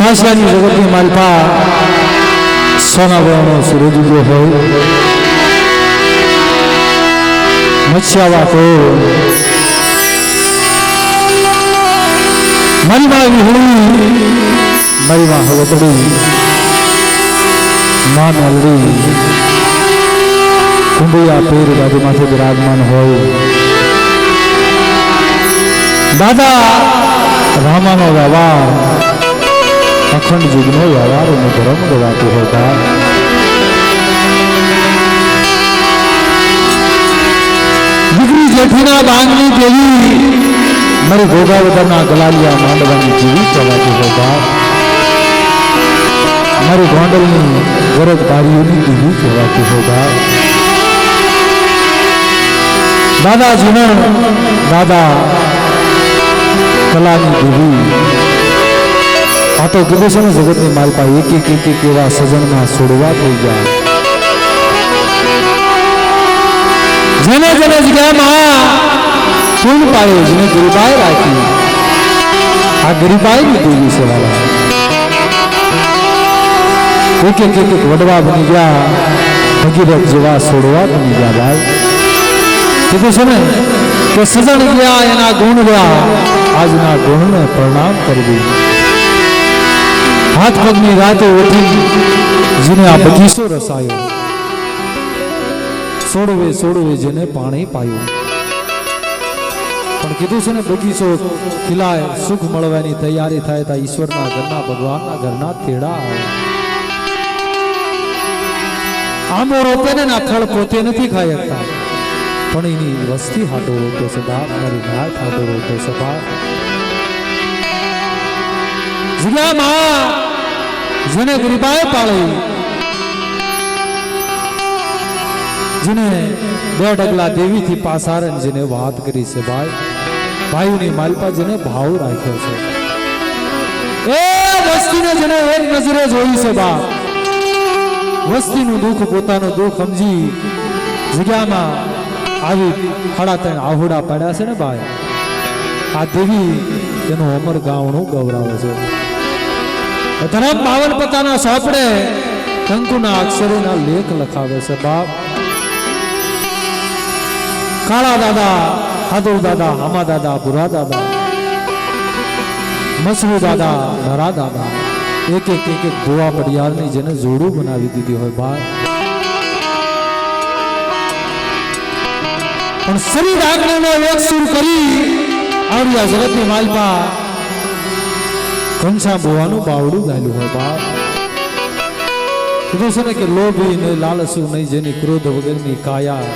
ભાષાની જગતની માલપા સોના વરણો સૂરજ ઉગ્યો હોય મત્સ્યાવા તો મારી માં વિહળી મારી માં હવતડી માં નલડી કુંભૈયા પેર બાજુમાંથી બિરાજમાન હોય દાદા રામાનો વ્યવહાર અખંડ યુગનો વ્યવહાર એનો ધર્મ ગવાતું હોય દીકરી જેઠીના બાંગની દેવી મારી ગોગાવદરના ગલાલિયા માંડવાની જીવી કહેવાતી હોય મારી ગોંડલની ગરજ બારીઓની દેવી કહેવાતી હોય દાદા જીવન દાદા કલાની દેવી આ તો કીધું છે ને જગતની માલપા એક એક એવા સજનમાં છોડવા થઈ ગયા જેને જેને જગ્યામાં પૂર્ણ પાડ્યો જેને ગરીબાઈ રાખી આ ગરીબાઈની દેવી છે વાલા એક વડવા બની ગયા ભગીરથ જેવા છોડવા બની ગયા ભાઈ કીધું છે ને કે સજણ ગયા એના ગુણ ગયા આજના ગુણને પ્રણામ કરવી હાથ પગની રાતે ઉઠી જેને આ બગીચો રસાયો સોડવે જેને પાણી પાયું પણ કીધું છે ને બગીચો ખીલાય સુખ મળવાની તૈયારી થાય તો ઈશ્વરના ઘરના ભગવાનના ઘરના તેડા આવે આમો રોપે ને ના ફળ પોતે નથી ખાઈ શકતા પણ એની વસ્તી હાટો રોપે છે બાપ મારી ગાય હાટો રોપે છે બાપ જગ્યામાં જેને ગરીબાએ પાળી જેને બે ડગલા દેવીથી પાસારણ જેને વાત કરી છે ભાઈ ભાઈની માલપા જેને ભાવ રાખ્યો છે એ વસ્તીને જેને એક નજરે જોઈ છે બાપ વસ્તીનું દુઃખ પોતાનું દુઃખ સમજી જગ્યામાં આવી ખાડા ત્રણ આહુડા પાડ્યા છે ને ભાઈ આ દેવી એનું અમર ગાવણું ગૌરાવે છે ધરમ બાવન પતાના સોપડે કંકુના અક્ષરોના લેખ લખાવે છે બાપ કાળા દાદા હાદુર દાદા હામા દાદા બુરા દાદા મસરૂ દાદા નરા દાદા એક ભુવા પડિયારની જેને જોડું બનાવી દીધી હોય બાપ પણ શરીર આગળનો એક સુર કરી આવડિયા જગતની માલપા કંસા બોવાનું બાવડું ગાયલું હોય બાપ કીધું છે ને કે લોભી ને લાલસુ નહીં જેની ક્રોધ વગરની કાયા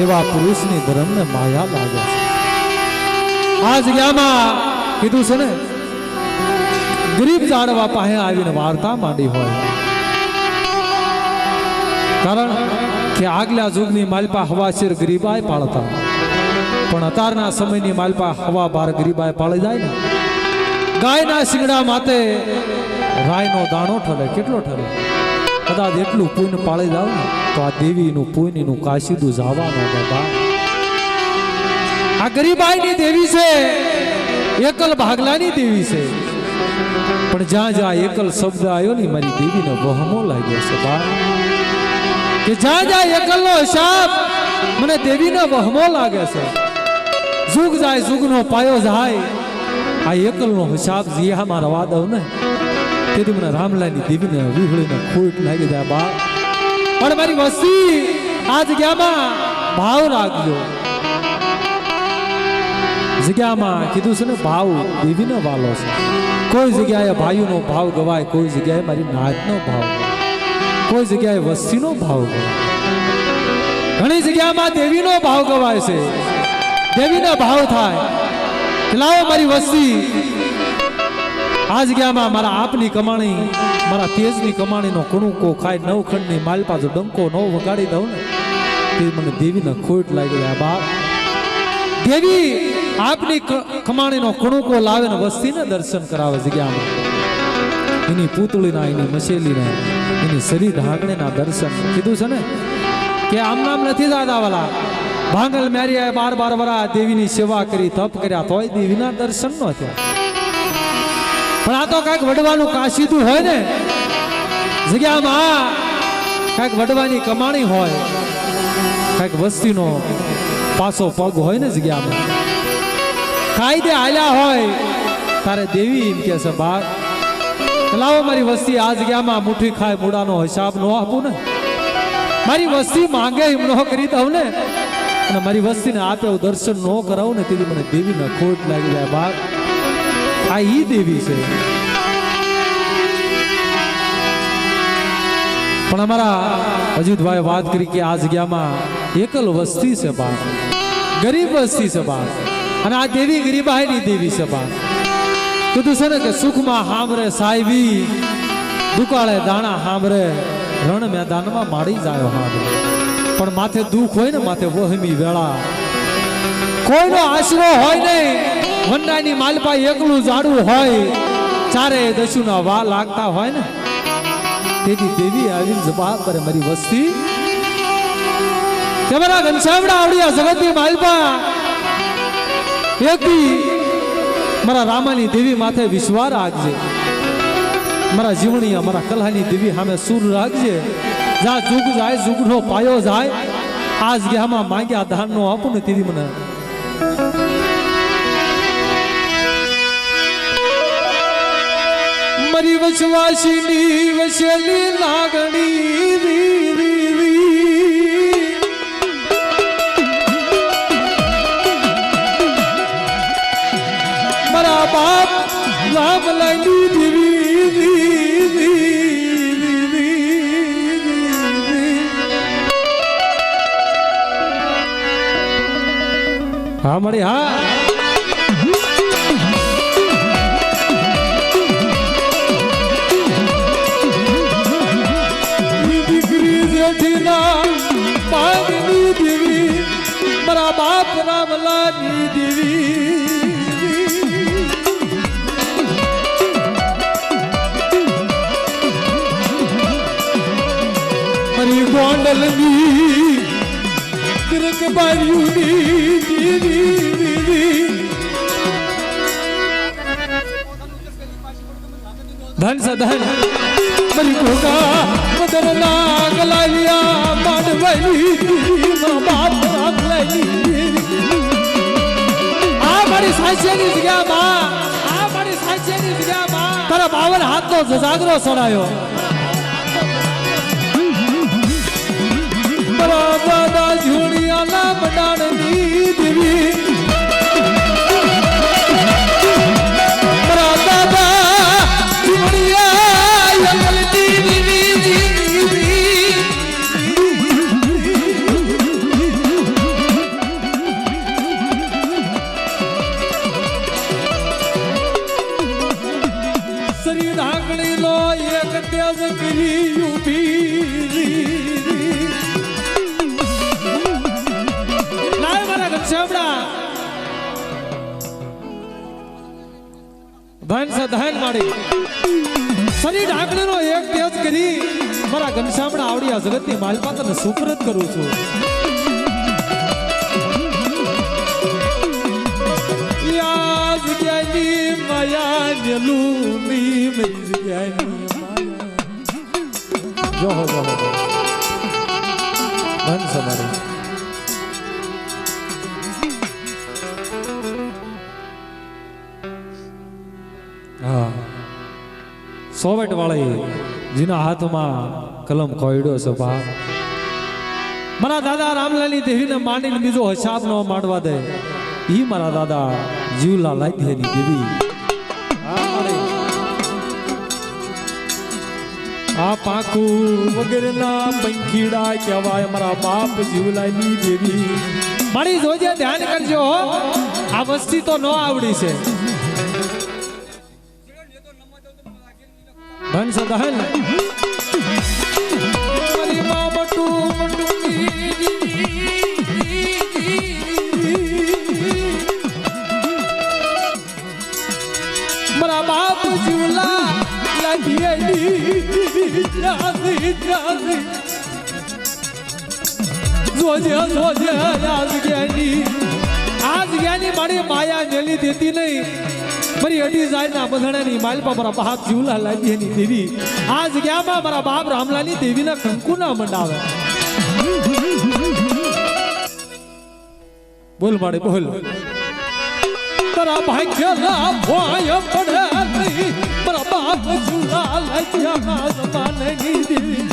એવા પુરુષની ધર્મને માયા લાગે છે આ જગ્યામાં કીધું છે ને ગરીબ જાડવા પાસે આવીને વાર્તા માંડી હોય કારણ કે આગલા યુગની માલપા હવા શેર ગરીબાય પાળતા પણ અત્યારના સમયની માલપા હવા બાર ગરીબાય પાળી જાય ને ગાયના શિંગડા માતે રાયનો દાણો ઠરે કેટલો ઠરે કદાચ એટલું પુણ્ય પાળી જાવ ને તો આ દેવીનું પુણ્યનું કાશીદું જવાનું બાબા આ ગરીબાઈની દેવી છે એકલ ભાગલાની દેવી છે પણ જ્યાં જ્યાં એકલ શબ્દ આવ્યો ને મારી દેવીને વહમો લાગ્યો છે બા કે જ્યાં જ્યાં એકલનો હિસાબ મને દેવીને વહમો લાગે છે જુગ જાય જુગનો પાયો જાય આ એકલનો હિસાબ જીયામાં રવા દઉં ને તેથી મને રામલાની દેવીને વિહળીને ખોટ લાગી જાય બા પણ મારી વસ્તી આ જગ્યામાં ભાવ રાખજો જગ્યામાં કીધું છે ને ભાવ દેવીનો વાલો છે કોઈ જગ્યાએ ભાઈઓનો ભાવ ગવાય કોઈ જગ્યાએ મારી નાચનો ભાવ કોઈ જગ્યાએ વસ્તીનો ભાવ ગવાય ઘણી જગ્યામાં દેવીનો ભાવ ગવાય છે દેવીનો ભાવ થાય લાવો મારી વસ્તી આ જગ્યામાં મારા આપની કમાણી મારા તેજની કમાણીનો કણુકો ખાય નવખંડની માલપા જો ડંકો ન વગાડી દઉં ને તે મને દેવીને ખોટ લાગી જાય બાપ દેવી આપની કમાણીનો કણુકો લાવે ને વસ્તીને દર્શન કરાવે જગ્યામાં એની પૂતળીના એની મસેલીના એની શરીર ઢાંકણીના દર્શન કીધું છે ને કે આમ નામ નથી દાદા વાલા ભાંગલ મેરિયાએ 12 વરા દેવીની સેવા કરી તપ કર્યા તોય દેવીના દર્શન ન થયા પણ આ તો કાંઈક વડવાનું કાશીદું હોય ને જગ્યામાં, કાંઈક વડવાની કમાણી હોય, કાંઈક વસ્તીનો પાછો પગ હોય ને જગ્યામાં, કાયદે હાલ્યા હોય તારે દેવી એમ કે છે બા લાવો મારી વસ્તી આ જગ્યામાં મુઠ્ઠી ખાય મૂડાનો હિસાબ ન આપું ને, મારી વસ્તી માંગે એમ ન કરી દઉં ને, અને મારી વસ્તીને આપે હું દર્શન ન કરાવું ને તેથી મને દેવીને ખોટ લાગી જાય બા. આ ઈ દેવી છે. પણ અમારા અજીતભાઈ વાત કરી કે આ જગ્યામાં એકલ વસ્તી છે બા, ગરીબ વસ્તી છે બા, અને આ દેવી ગરીબાઈની દેવી છે બા. કીધું છે ને કે સુખમાં હામરે સાહેબી, દુકાળે દાણા હામરે, રણ મેદાનમાં માડી જાય હામરે. પણ માથે દુઃખ હોય ને, માથે વહમી વેળા, કોઈનો આશરો હોય નહીં, વંડાની માલપા એકલું જાડું હોય, ચારે દશુના વા લાગતા હોય ને, તેથી દેવી આવીને જવાબ કરે મારી વસ્તી તમારા ઘનશ્યામડા આવડિયા જગતની માલપા એકથી મારા રામાની દેવી માથે વિશ્વાસ રાખજે, મારા જીવણી મારા કલ્હાની દેવી સામે સુર રાખજે. જા જુગ જાય, જુગનો પાયો જાય, આ જગ્યામાં માંગ્યા દાન નો આપું ને તેથી મને મારી વસવાસીની વસેલી લાગણી મારા બાપ રામ લાલી દેવી. હા મળી હા મારા બાપ રામલાની દેવી. મારી ગોંડલની તિરક બારીઓની દેવી. ધન સધન મારી ઘોડા મદરના ગલાલિયા માંડવાલી બાપ રાખલાલી. આ મારી સાચેની જગ્યામાં, આ મારી સાચેની જગ્યામાં તારા 52 હાથનો જજાગરો સડાયો. મારા દાદા ઝોડિયાના મંડાણની દેવી, મારા દાદા ધન સધન માડી શરીર ઢાંકણીનો એક તેજ કરી મારા ઘનશ્યામડા આવડિયા જગતની માલપા તને સુપ્રત કરું છું. યા જગ્યાની માયા નેલુની મેરી જગ્યાની માયા જો હો ધન સમારી સોવેટ વાળી જેના હાથમાં કલમ ખોયડો છે બા, મારા દાદા રામલાલની દેવીને માંડીને બીજો હિસાબ ન માંડવા દે, ઈ મારા દાદા જીવલા લાઈધેની દેવી. આ પાકું વગરના પંખીડા કહેવાય મારા બાપ જીવલાની દેવી. મારી જોજે ધ્યાન કરજો, આ વસ્તી તો ન આવડી છે. ધન સદહન મારી મા બટુ મારા બાપ જીવલા લાગીએલી જોજે જોજે આજ જ્ઞાની મારી માયા નેલી દેતી નહીં. મારી અઢી જાયના બધાણાની માલપા મારા બાપ જીવલા લાગીની દેવી આ જગ્યામાં મારા બાપ રામલાની દેવીના કંકુના મંડાવે. બોલ માડે બોલ. મારા ભાગ્યના ભોય પડે નહીં મારા બાપ જીવલા લાગ્યા જમાનેની દેવી.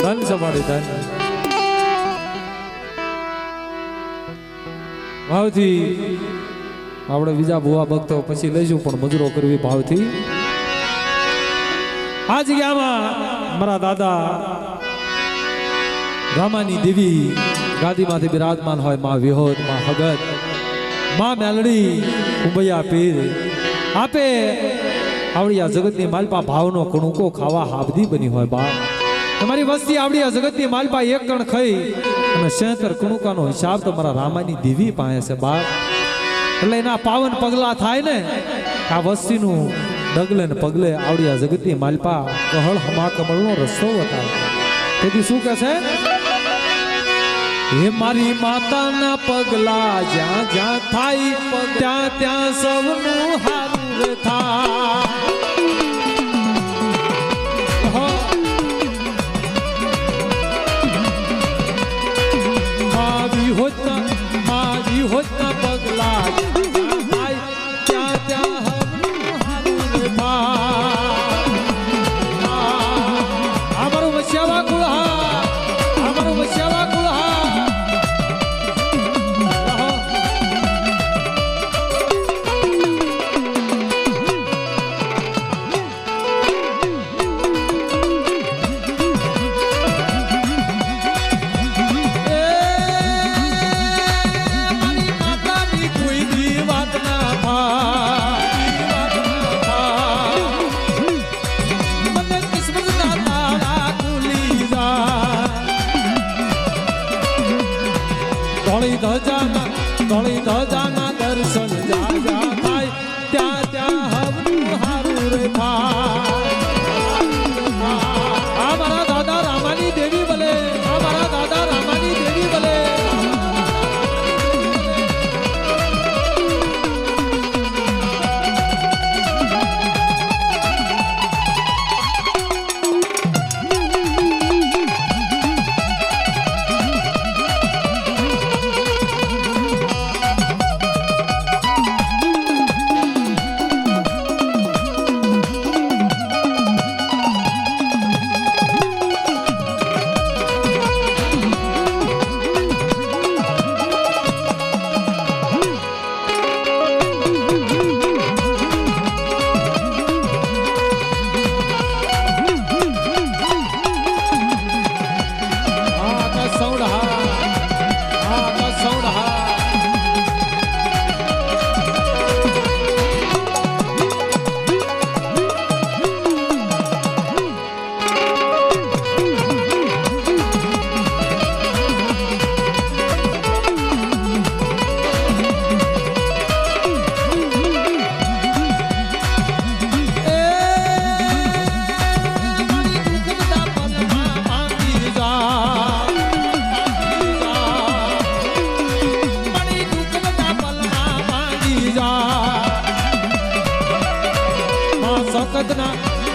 ધન સવારે ધન ભાવથી આપણે બીજા ભુવા ભક્તો પછી લઈશું પણ મજૂરો કરવી ભાવથી. આ જગ્યામાં મારા દાદા રામાની દેવી ગાદીમાંથી બિરાજમાન હોય માં વિહોદ માં હગત માં મેલડી કુંભૈયા પીર આપે આવડી આ જગતની માલપા ભાવનો કણુકો ખાવા હાબદી બની હોય બા. તમારી વસ્તી આવડી આ જગતની માલપા એક કણ ખાઈ અને 76 કણુકાનો હિસાબ તો મારા રામાની દેવી પાસે છે બાપ. એટલે એના પાવન પગલા થાય ને આ વસ્તીનું ડગલે ને પગલે આવડી આ જગતની માલપા કહળ હમા કમળનો રસ્તો બતાવે. તેથી શું કહે છે હે મારી માતાના પગલા જ્યાં જ્યાં થાય ત્યાં ત્યાં સૌનું હારું થાય. મારી હોતના પગલા થાય ત્યાં ત્યાં હારું થાય. અમારું વસ્યાવા કુળહા અમારું વસ્યાવા કુળહા. ધોળી ધજાના દર્શન જા જા થાય ત્યાં ત્યાં હવનું હારું રે થાય. આ મારા દાદા રામાની દેવી બલે આ મારા દાદા રામાની દેવી બલે.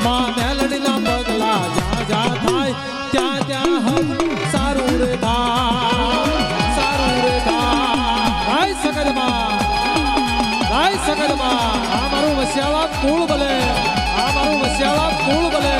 માં મેલડીના પગલા જ્યાં જ્યાં થાય ત્યાં ત્યાં હમ સારું રે થાય સારું રે થાય. સગદમાં આ મારું વસ્યાવા કુળ બલે આ મારું વસ્યાવા કુળ બલે.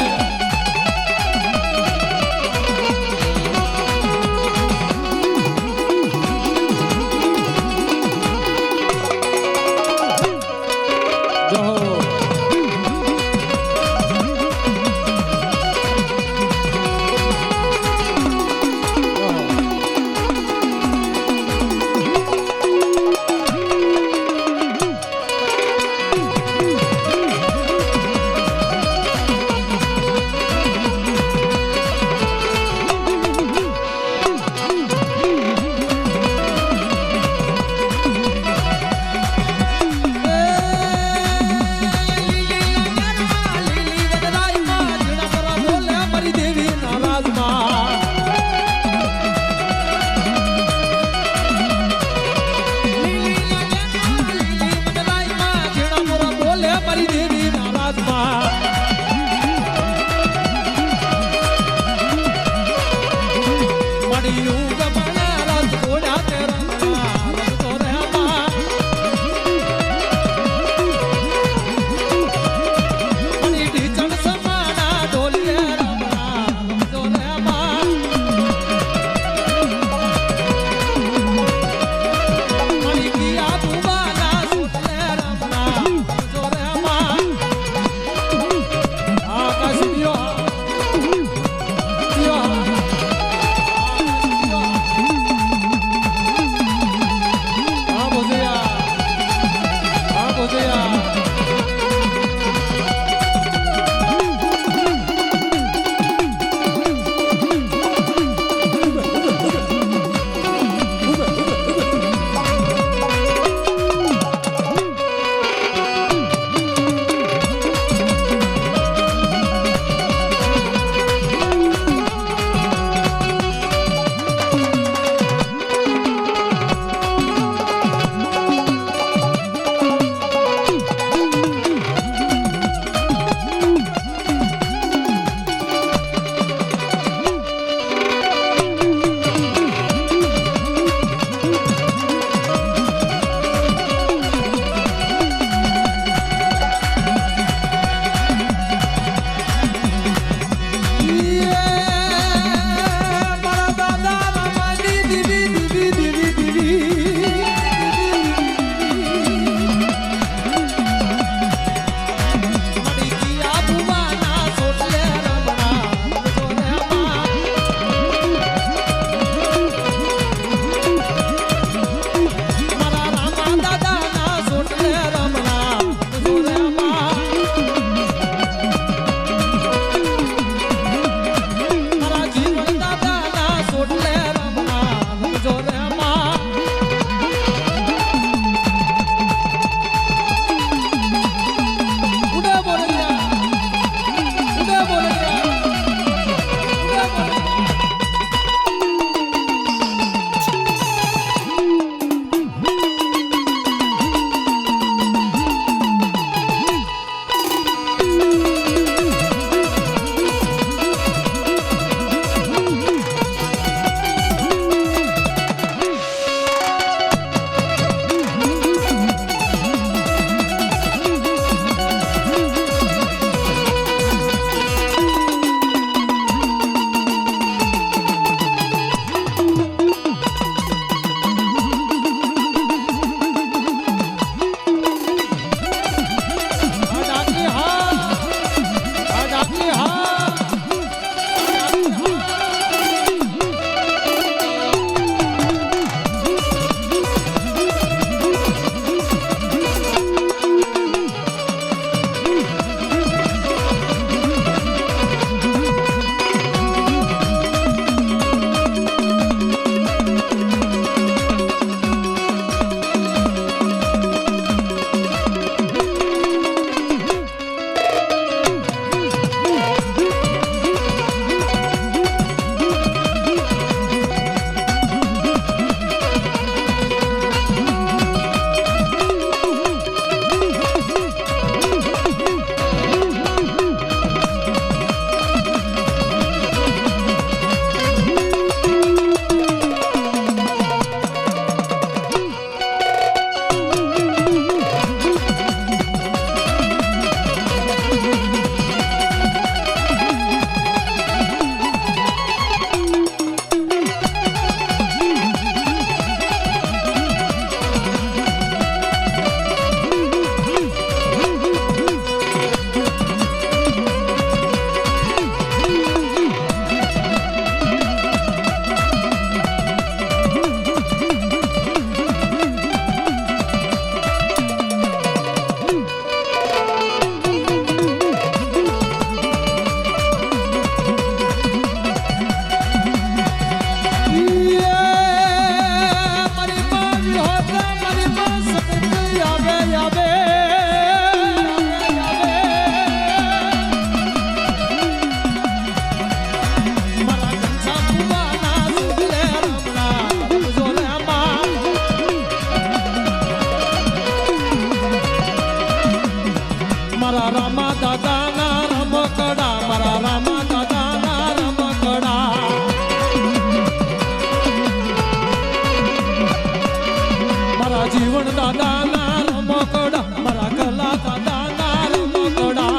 દાદાના રમકડા મારા કલા દાદાના રમકડા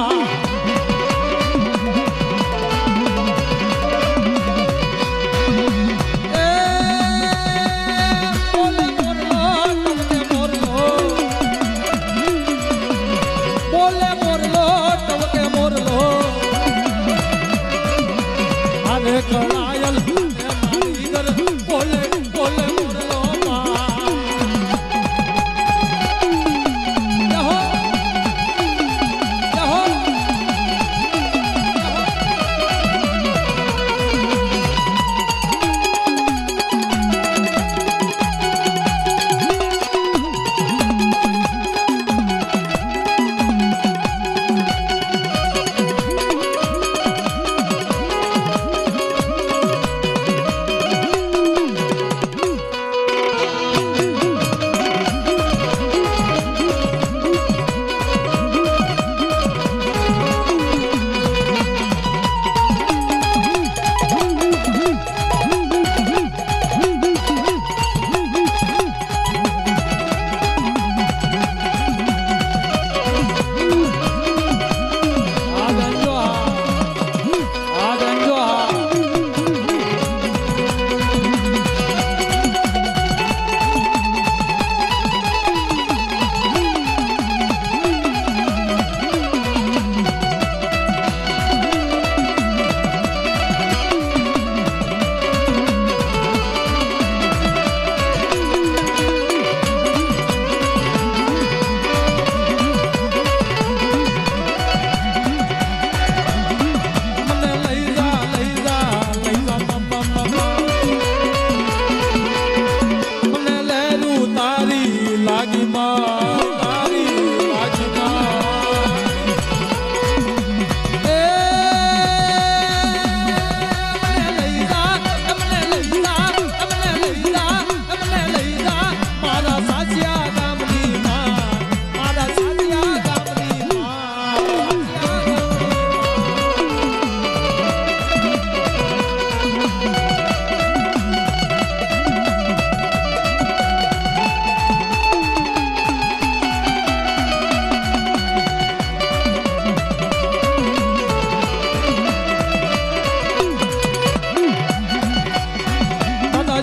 કળાયલ મારી ઘર બોલે બોલે મોરલો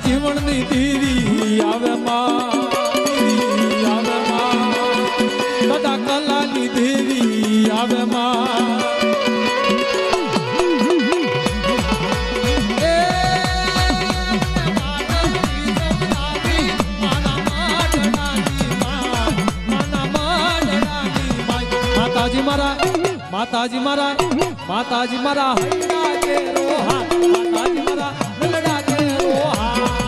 જીવનની ધીરી આવે દાદા કલાની ધીરી આવે માતાજી મારા હૈડા કે રોહા માતાજી મારા હૈડા કે રોહા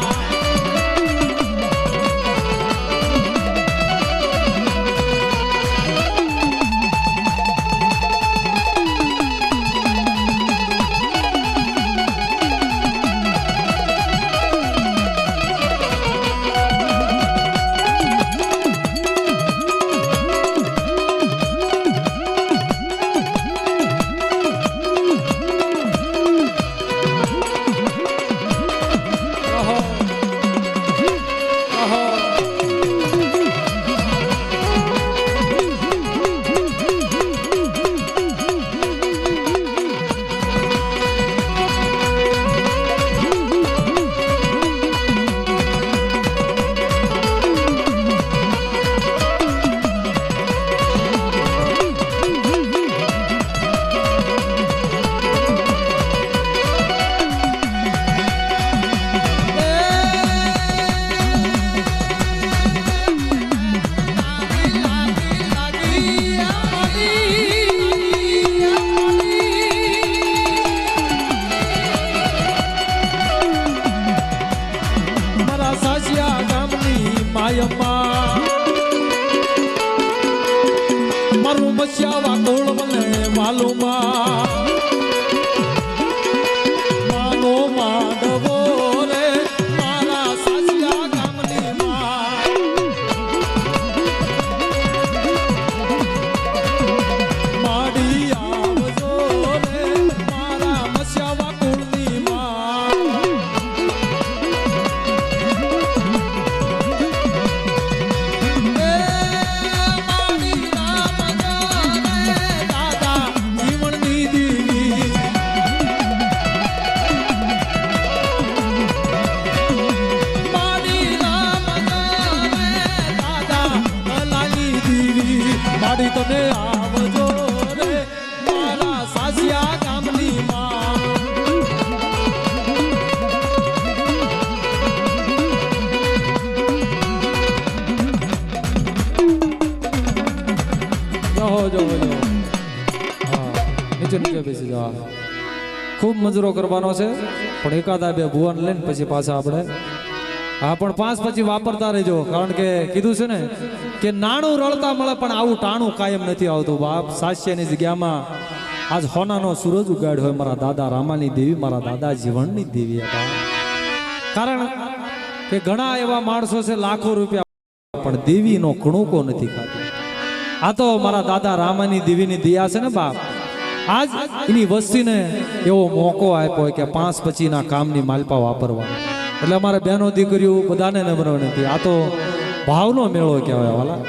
મારું બચ્યા કોળ મને વાલુમાં માનો માધવો રે મારા સાસિયા ગામની માડી આવજો રે મારા બચ્યા કોળની તમે આવજો રે મારા સાસિયા ગામની માં જો નીચે બેસી જાઓ ખૂબ મજૂરો કરવાનો છે પણ એકાદા બે ભુવન લઈને પછી પાછા આપણે હા પણ 5 પછી વાપરતા રહેજો કારણ કે કીધું છે ને કે નાણું રળતા મળે પણ આવું ટાણું કાયમ નથી આવતું બાપ સાસ્યની જગ્યામાં આજ હોનાનો સૂરજ ઉગાડ્યો હોય મારા દાદા રામાની દેવી મારા દાદા જીવનની દેવી હતા કારણ કે ઘણા એવા માણસો છે લાખો રૂપિયા પણ દેવીનો કણુકો નથી ખાતી આ તો મારા દાદા રામાની દેવીની દયા છે ને બાપ આજ એની વસ્તીને એવો મોકો આપ્યો કે 5 પછીના કામની માલપા વાપરવા એટલે અમારે બહેનો દીકરીઓ બધાને નમ્ર નથી આ તો ભાવનો મેળો કહેવાય વાલા